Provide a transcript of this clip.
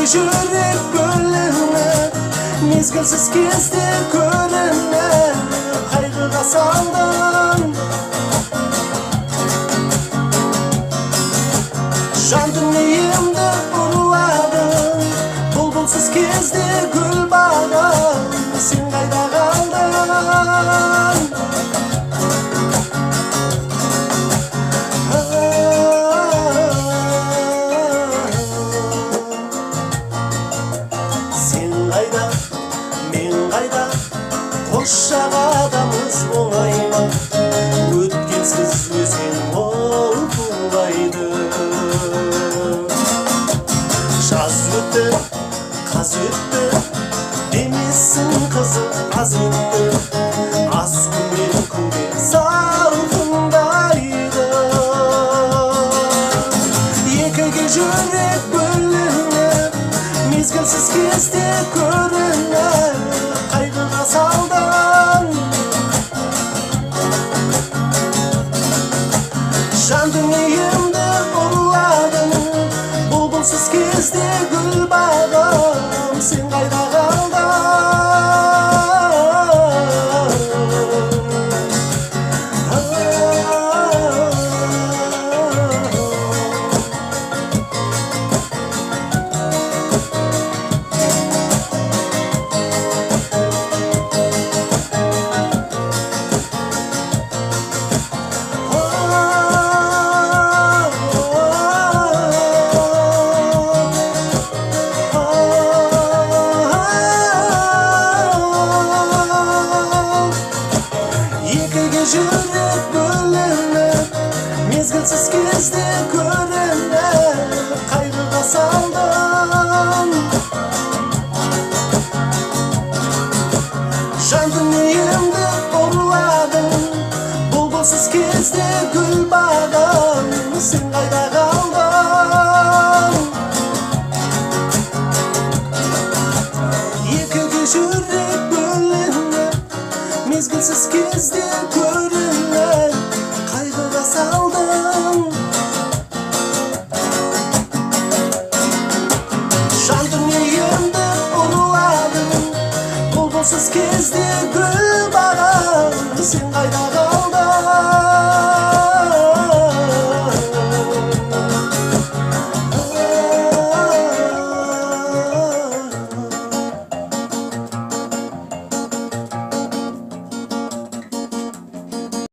жүрек бөлініп, мезгілсіз кезде көрініп, қайғыға салдың. Жан дүниемді ұрладың, бұлбұлсыз кезде гүл бағым, сен қайда қалдың? Сен қайда, мен қайда, қос жағадамыз оңай ма? Өткенсіз өзен ол тулайды. Жаз өтті, қаз өтті, демесін қызық аз өтті. Аз күннен күнге салқындайды. Екіге жүрек бөлініп, мезгілсіз кезде көрініп, қайғыға салдың. Жан дүниемді ұрладың, бұлбұлсыз кезде гүл бағым, сен қайда қалдың? Екіге жүрек бөлініп, мезгілсіз кезде көрініп, қайғыға салдың. Жан дүниемді ұрладың, бұлбұлсыз кезде гүл бағым.